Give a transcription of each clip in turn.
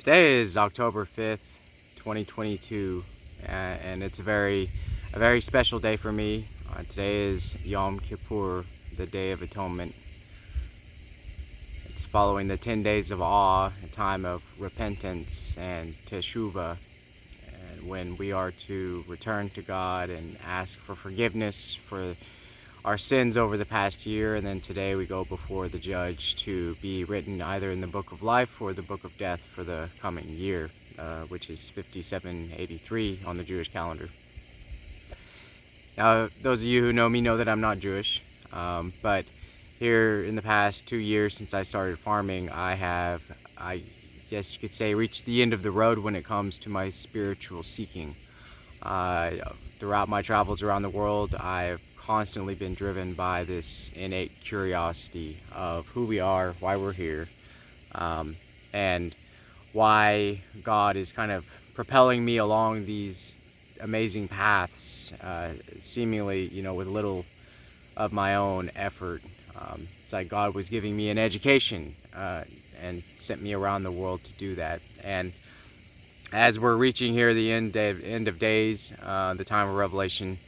Today is October 5th, 2022, and it's a very special day for me. Today is Yom Kippur, the Day of Atonement. It's following the 10 days of awe, a time of repentance and teshuvah, and when we are to return to God and ask for forgiveness for our sins over the past year, and then today we go before the judge to be written either in the book of life or the book of death for the coming year, which is 5783 on the Jewish calendar. Now, those of you who know me know that I'm not Jewish, but here in the past 2 years since I started farming, I guess you could say, reached the end of the road when it comes to my spiritual seeking. Throughout my travels around the world, I've constantly been driven by this innate curiosity of who we are, why we're here, and why God is kind of propelling me along these amazing paths, seemingly, with little of my own effort. It's like God was giving me an education and sent me around the world to do that. And as we're reaching here the end of days, the time of Revelation,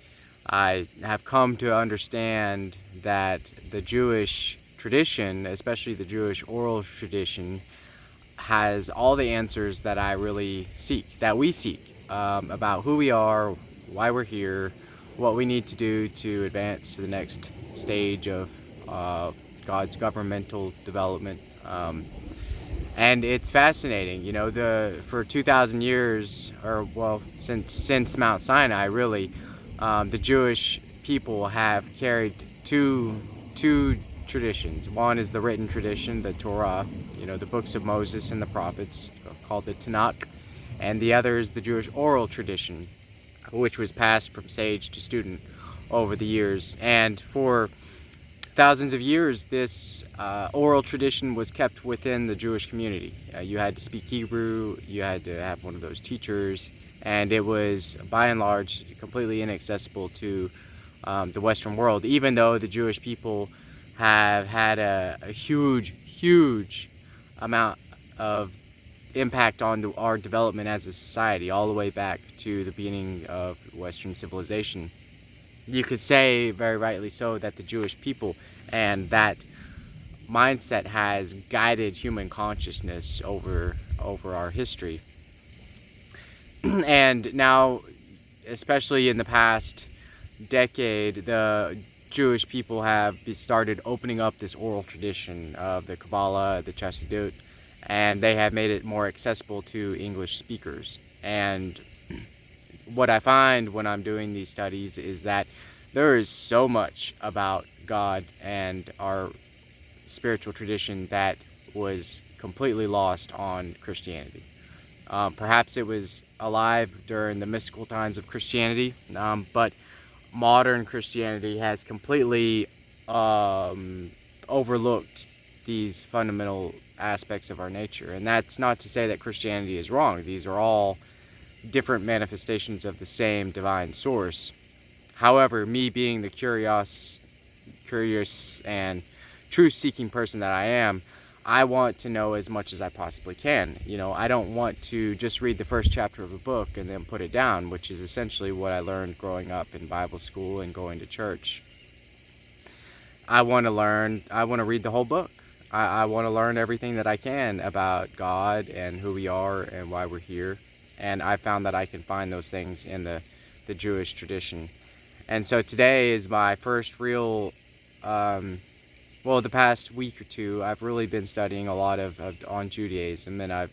I have come to understand that the Jewish tradition, especially the Jewish oral tradition, has all the answers that I really seek, that we seek, about who we are, why we're here, what we need to do to advance to the next stage of God's governmental development. And it's fascinating, for 2,000 years, or well, since Mount Sinai, really, the Jewish people have carried two traditions. One is the written tradition, the Torah, the books of Moses and the prophets, called the Tanakh, and the other is the Jewish oral tradition, which was passed from sage to student over the years. And for thousands of years, this oral tradition was kept within the Jewish community. You had to speak Hebrew, you had to have one of those teachers, and it was, by and large, completely inaccessible to the Western world, even though the Jewish people have had a huge amount of impact on our development as a society, all the way back to the beginning of Western civilization. You could say, very rightly so, that the Jewish people and that mindset has guided human consciousness over our history. And now, especially in the past decade, the Jewish people have started opening up this oral tradition of the Kabbalah, the Chassidut, and they have made it more accessible to English speakers. And what I find when I'm doing these studies is that there is so much about God and our spiritual tradition that was completely lost on Christianity. Perhaps it was alive during the mystical times of Christianity, but modern Christianity has completely overlooked these fundamental aspects of our nature. And that's not to say that Christianity is wrong. These are all different manifestations of the same divine source. However, me being the curious and truth-seeking person that I am, I want to know as much as I possibly can. I don't want to just read the first chapter of a book and then put it down, which is essentially what I learned growing up in Bible school and going to church. I want to read the whole book. I want to learn everything that I can about God and who we are and why we're here. And I found that I can find those things in the Jewish tradition. And so today is my first real, the past week or two, I've really been studying a lot on Judaism, and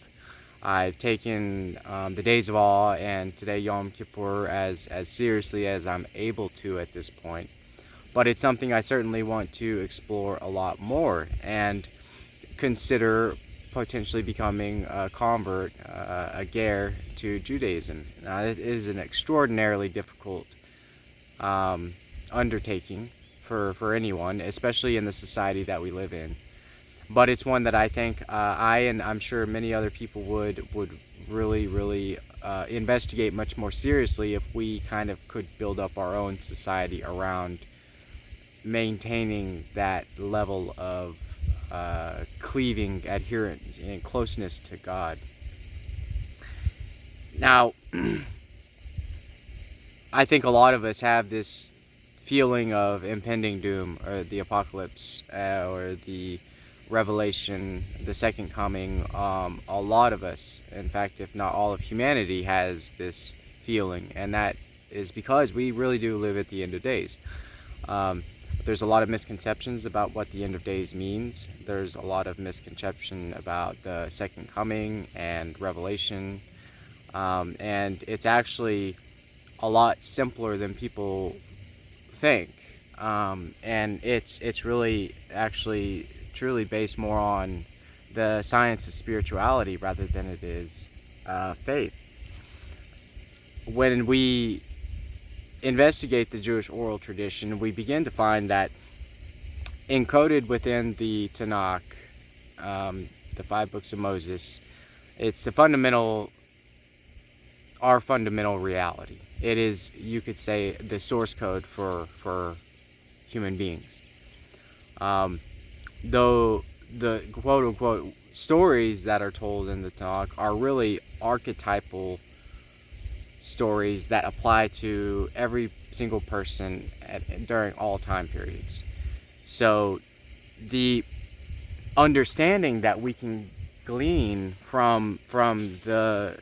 I've taken the days of awe and today Yom Kippur as seriously as I'm able to at this point. But it's something I certainly want to explore a lot more and consider potentially becoming a convert, a ger to Judaism. Now, it is an extraordinarily difficult undertaking for anyone, especially in the society that we live in. But it's one that I think and I'm sure many other people would really investigate much more seriously if we kind of could build up our own society around maintaining that level of cleaving adherence and closeness to God. Now, I think a lot of us have this feeling of impending doom, or the apocalypse, or the revelation, the second coming. A lot of us, in fact, if not all of humanity, has this feeling, and that is because we really do live at the end of days. Um, there's a lot of misconceptions about what the end of days means. There's a lot of misconception about the second coming and revelation, and it's actually a lot simpler than people think, and it's really actually truly based more on the science of spirituality rather than it is faith. When we investigate the Jewish oral tradition, we begin to find that encoded within the Tanakh, the 5 books of Moses, it's our fundamental reality. It is, you could say, the source code for human beings. Though the quote-unquote stories that are told in the Tanakh are really archetypal stories that apply to every single person during all time periods. So the understanding that we can glean from the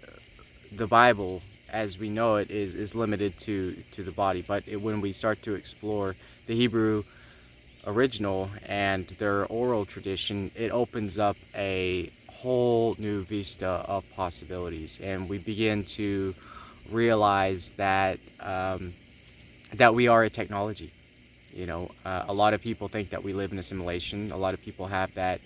Bible as we know it is limited to the body. But when we start to explore the Hebrew original and their oral tradition, it opens up a whole new vista of possibilities, and we begin to realize that that we are a technology. A lot of people think that we live in a simulation. A lot of people have that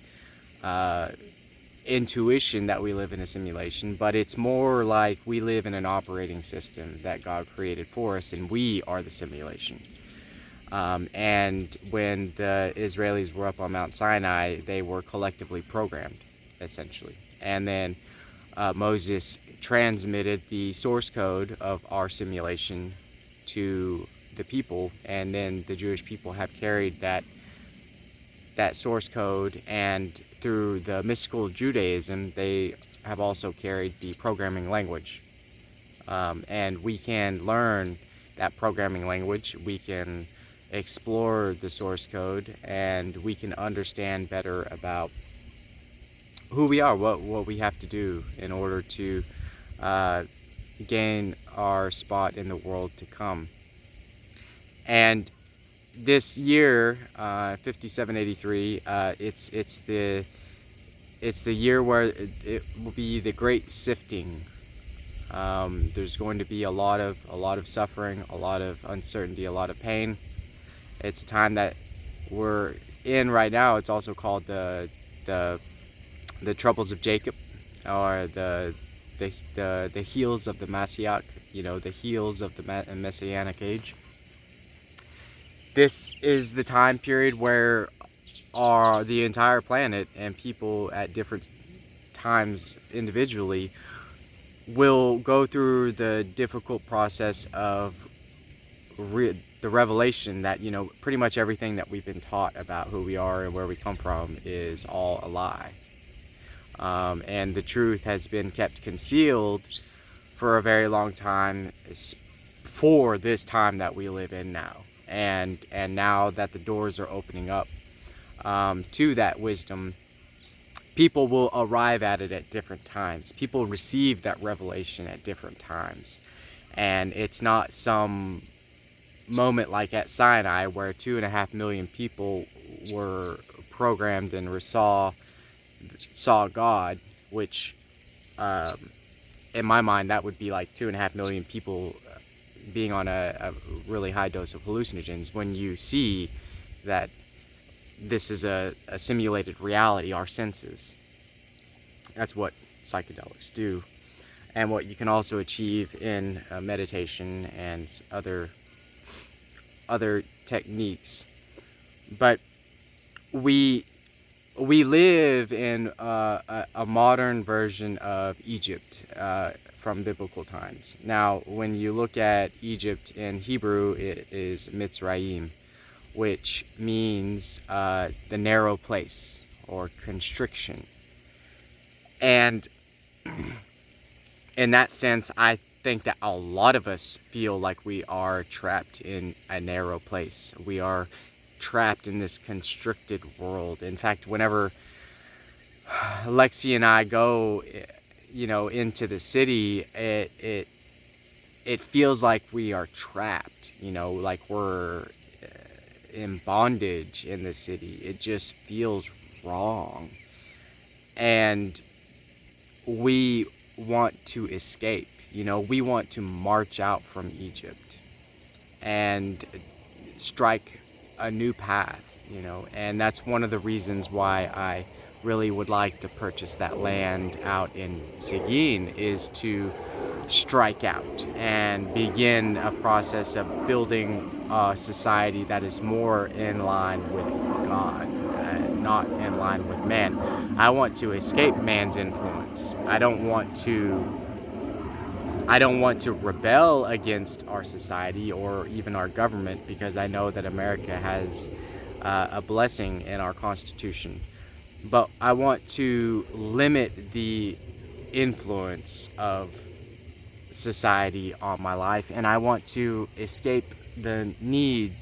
intuition that we live in a simulation, but it's more like we live in an operating system that God created for us, and we are the simulation. And when the Israelis were up on Mount Sinai, they were collectively programmed, essentially. And then Moses transmitted the source code of our simulation to the people, and then the Jewish people have carried that source code, and through the mystical Judaism, they have also carried the programming language. And we can learn that programming language, we can explore the source code, and we can understand better about who we are, what we have to do in order to gain our spot in the world to come. And this year, 5783, it's the year where it will be the great sifting. There's going to be a lot of suffering, a lot of uncertainty, a lot of pain. It's a time that we're in right now. It's also called the troubles of Jacob, or the heels of the Mashiach. The heels of the Messianic age. This is the time period where the entire planet and people at different times individually will go through the difficult process of the revelation that pretty much everything that we've been taught about who we are and where we come from is all a lie, and the truth has been kept concealed for a very long time, for this time that we live in now. And now that the doors are opening up to that wisdom, people will arrive at it at different times. People receive that revelation at different times. And it's not some moment like at Sinai where 2.5 million people were programmed and saw God, which in my mind that would be like 2.5 million people being on a really high dose of hallucinogens. When you see that this is a simulated reality, our senses, that's what psychedelics do, and what you can also achieve in meditation and other techniques. But we live in a modern version of Egypt from biblical times. Now, when you look at Egypt in Hebrew, it is Mitzrayim, which means the narrow place or constriction. And in that sense, I think that a lot of us feel like we are trapped in a narrow place. We are trapped in this constricted world. In fact, whenever Lexi and I go, into the city, it feels like we are trapped. Like we're in bondage in the city. It just feels wrong, and we want to escape. We want to march out from Egypt and strike a new path, and that's one of the reasons why I really would like to purchase that land out in Seguin, is to strike out and begin a process of building a society that is more in line with God and not in line with man. I want to escape man's influence. I don't want to rebel against our society or even our government, because I know that America has a blessing in our Constitution. But I want to limit the influence of society on my life, and I want to escape the need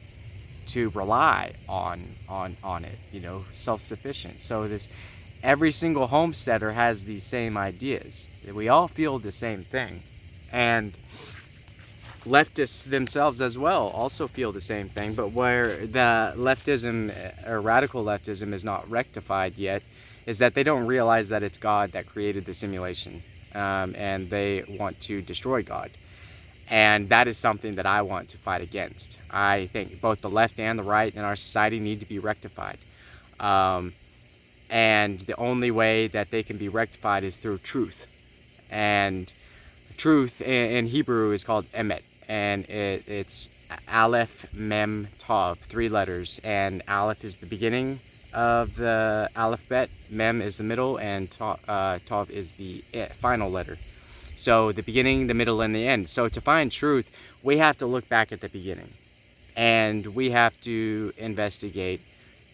to rely on it, self-sufficient. So every single homesteader has these same ideas. We all feel the same thing. And leftists themselves as well also feel the same thing, but where the leftism or radical leftism is not rectified yet is that they don't realize that it's God that created the simulation, and they want to destroy God. And that is something that I want to fight against. I think both the left and the right in our society need to be rectified. And the only way that they can be rectified is through truth. And truth in Hebrew is called emet, and it's Aleph, Mem, Tav, 3 letters, and Aleph is the beginning of the alphabet, Mem is the middle, and Tav is the final letter. So the beginning, the middle, and the end. So to find truth, we have to look back at the beginning, and we have to investigate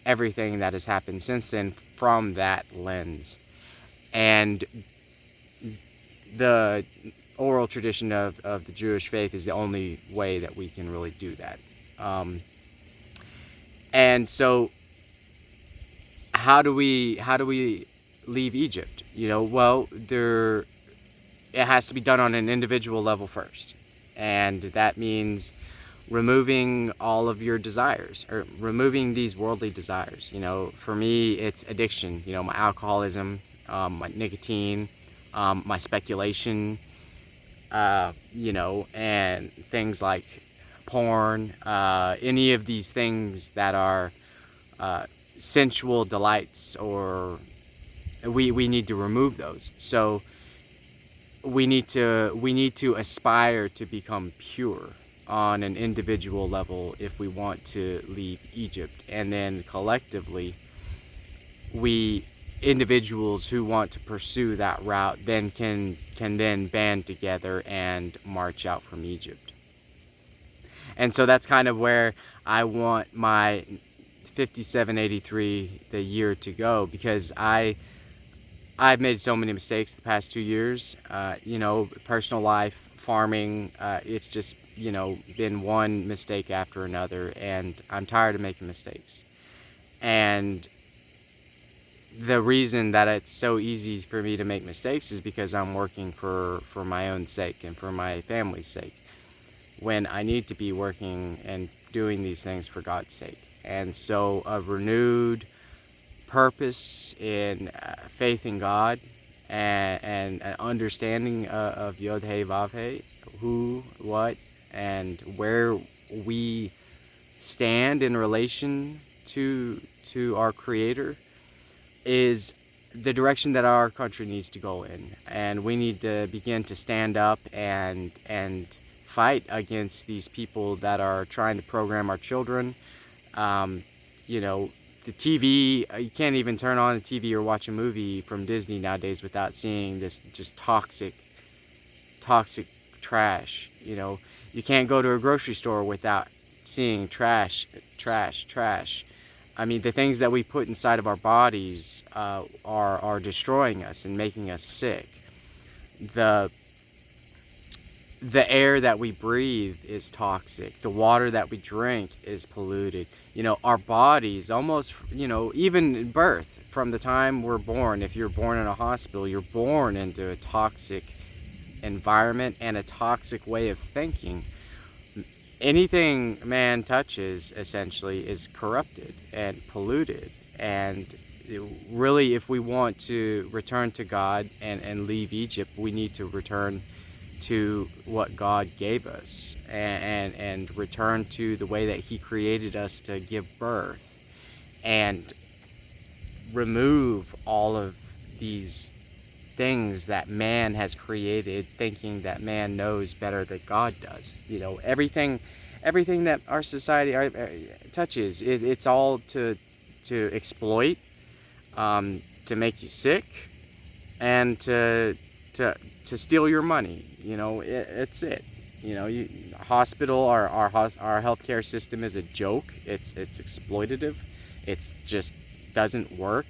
everything that has happened since then from that lens. And the oral tradition of the Jewish faith is the only way that we can really do that. And so how do we leave Egypt? Well, it has to be done on an individual level first, and that means removing all of your desires, or removing these worldly desires. For me, it's addiction. My alcoholism, my nicotine, my speculation, and things like porn, any of these things that are sensual delights, or we need to remove those. So we need to aspire to become pure on an individual level if we want to leave Egypt, and then collectively, individuals who want to pursue that route then can then band together and march out from Egypt. And so that's kind of where I want my 5783, the year, to go, because I've made so many mistakes the past 2 years. Personal life, farming, it's just been one mistake after another, and I'm tired of making mistakes. And the reason that it's so easy for me to make mistakes is because I'm working for my own sake and for my family's sake, when I need to be working and doing these things for God's sake. And so a renewed purpose in faith in God, and an understanding of Yod He Vav He, who, what, and where we stand in relation to our Creator, is the direction that our country needs to go in. And we need to begin to stand up and fight against these people that are trying to program our children. The TV, you can't even turn on the TV or watch a movie from Disney nowadays without seeing this just toxic trash. You can't go to a grocery store without seeing trash. I mean, the things that we put inside of our bodies are destroying us and making us sick. The The air that we breathe is toxic. The water that we drink is polluted. Our bodies almost, even in birth, from the time we're born, if you're born in a hospital, you're born into a toxic environment and a toxic way of thinking. Anything man touches essentially is corrupted and polluted. And really, if we want to return to God and leave Egypt, we need to return to what God gave us, and return to the way that He created us to give birth, and remove all of these things that man has created, thinking that man knows better than God does. Everything that our society touches, it's all to exploit, to make you sick, and to steal your money. It's it. Hospital, our healthcare system is a joke. It's exploitative. It's just doesn't work.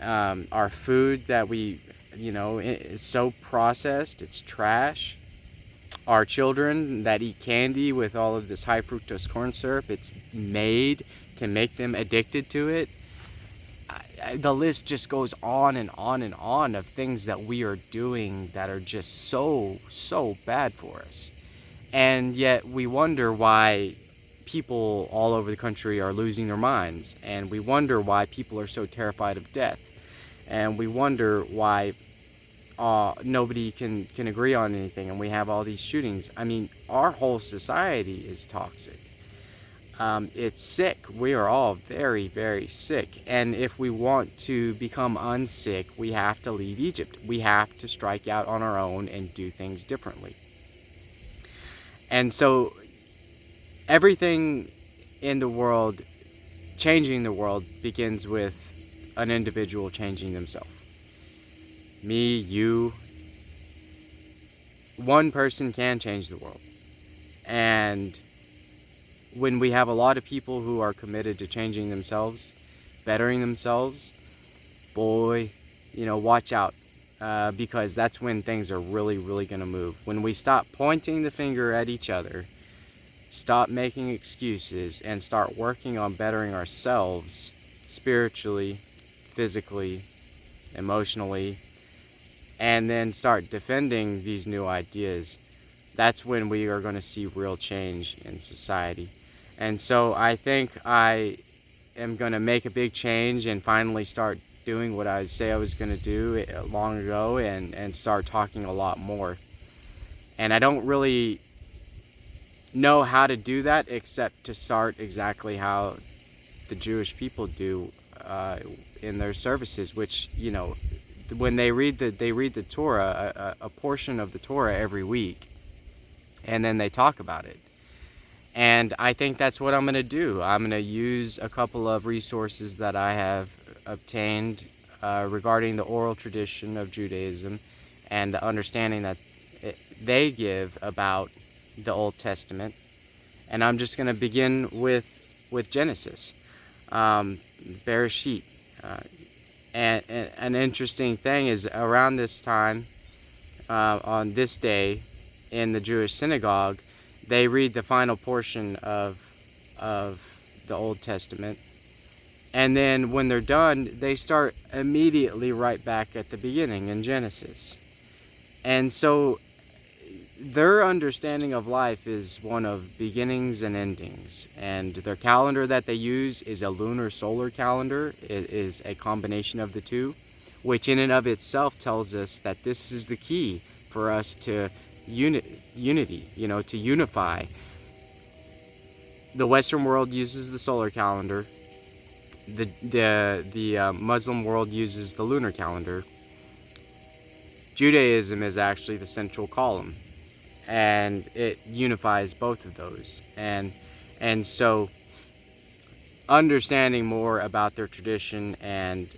Our food that it's so processed, it's trash. Our children that eat candy with all of this high fructose corn syrup, it's made to make them addicted to it. The list just goes on and on and on of things that we are doing that are just so bad for us. And yet we wonder why people all over the country are losing their minds, and we wonder why people are so terrified of death, and we wonder why nobody can agree on anything, and we have all these shootings. I mean, our whole society is toxic. It's sick. We are all very, very sick. And if we want to become unsick, we have to leave Egypt. We have to strike out on our own and do things differently. And so everything in the world, changing the world, begins with an individual changing themselves. Me, you. One person can change the world. And when we have a lot of people who are committed to changing themselves, bettering themselves, boy, watch out. Because that's when things are really, really going to move. When we stop pointing the finger at each other, stop making excuses, and start working on bettering ourselves spiritually, physically, emotionally, and then start defending these new ideas, that's when we are going to see real change in society. And so I think I am going to make a big change and finally start doing what I say I was going to do long ago, and start talking a lot more. And I don't really know how to do that except to start exactly how the Jewish people do in their services, which, when they read the Torah, a portion of the Torah every week, and then they talk about it. And I think that's what I'm going to do. I'm going to use a couple of resources that I have obtained regarding the oral tradition of Judaism and the understanding that they give about the Old Testament. And I'm just going to begin with Genesis, Bereshit. And an interesting thing is, around this time, on this day, in the Jewish synagogue, they read the final portion of the Old Testament. And then when they're done, they start immediately right back at the beginning in Genesis. And so their understanding of life is one of beginnings and endings. And their calendar that they use is a lunar solar calendar. It is a combination of the two, which in and of itself tells us that this is the key for us to unity, to unify. The Western world uses the solar calendar. The Muslim world uses the lunar calendar. Judaism is actually the central column, and it unifies both of those. And so understanding more about their tradition and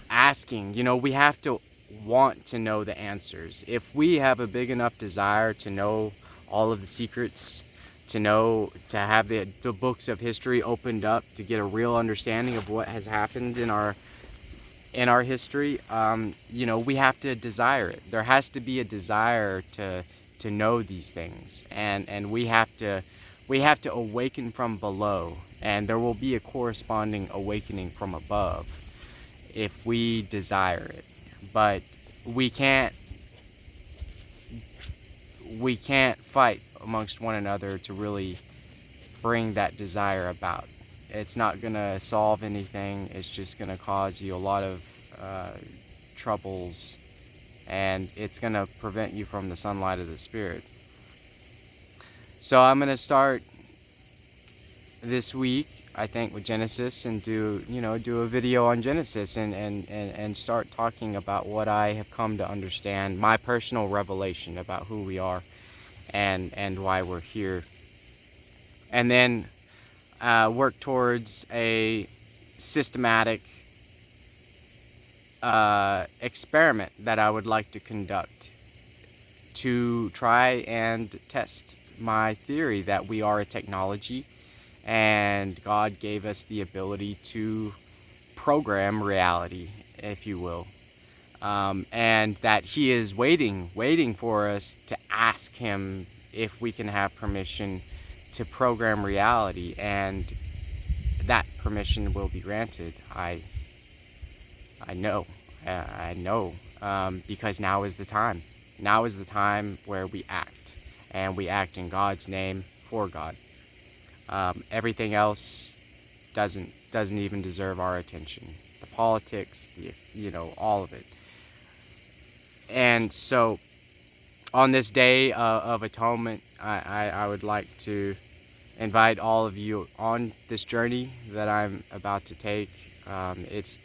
asking, we have to want to know the answers. If we have a big enough desire to know all of the secrets, to have the books of history opened up, to get a real understanding of what has happened in our history, we have to desire it. There has to be a desire to to know these things, and we have to awaken from below, and there will be a corresponding awakening from above if we desire it. But we can't fight amongst one another to really bring that desire about. It's not gonna solve anything. It's just gonna cause you a lot of troubles, and it's gonna prevent you from the sunlight of the Spirit. So I'm gonna start this week, I think, with Genesis, and do a video on Genesis, and start talking about what I have come to understand, my personal revelation about who we are and why we're here, and then work towards a systematic experiment that I would like to conduct to try and test my theory that we are a technology and God gave us the ability to program reality, if you will, and that He is waiting for us to ask Him if we can have permission to program reality, and that permission will be granted. I know, because now is the time. Now is the time where we act, and we act in God's name for God. Everything else doesn't even deserve our attention. The politics, all of it. And so, on this day of atonement, I would like to invite all of you on this journey that I'm about to take. It's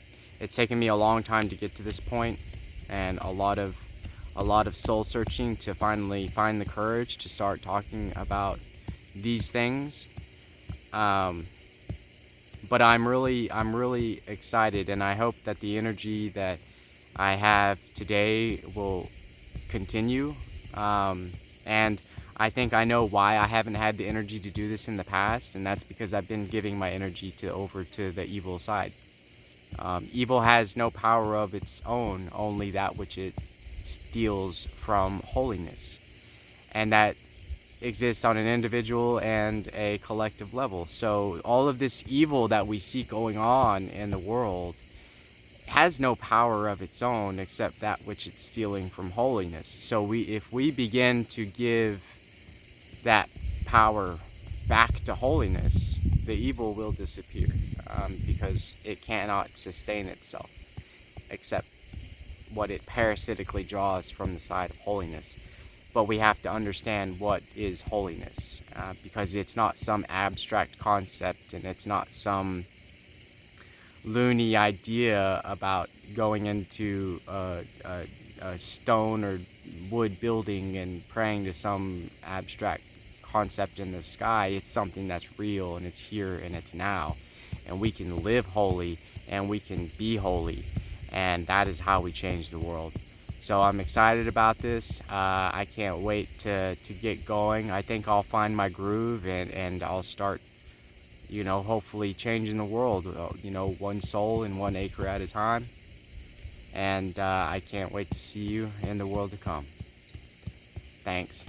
taken me a long time to get to this point, and a lot of soul searching to finally find the courage to start talking about these things. But I'm really excited, and I hope that the energy that I have today will continue. And I think I know why I haven't had the energy to do this in the past, and that's because I've been giving my energy over to the evil side. Evil has no power of its own, only that which it steals from holiness, and that exists on an individual and a collective level. So all of this evil that we see going on in the world has no power of its own except that which it's stealing from holiness. So if we begin to give that power back to holiness, the evil will disappear, because it cannot sustain itself except what it parasitically draws from the side of holiness. But we have to understand what is holiness, because it's not some abstract concept, and it's not some loony idea about going into a stone or wood building and praying to some abstract concept in the sky. It's something that's real, and it's here, and it's now, and we can live holy, and we can be holy, and that is how we change the world. So I'm excited about this. I can't wait to get going. I think I'll find my groove, and I'll start, hopefully changing the world, one soul and 1 acre at a time. And I can't wait to see you in the world to come. Thanks.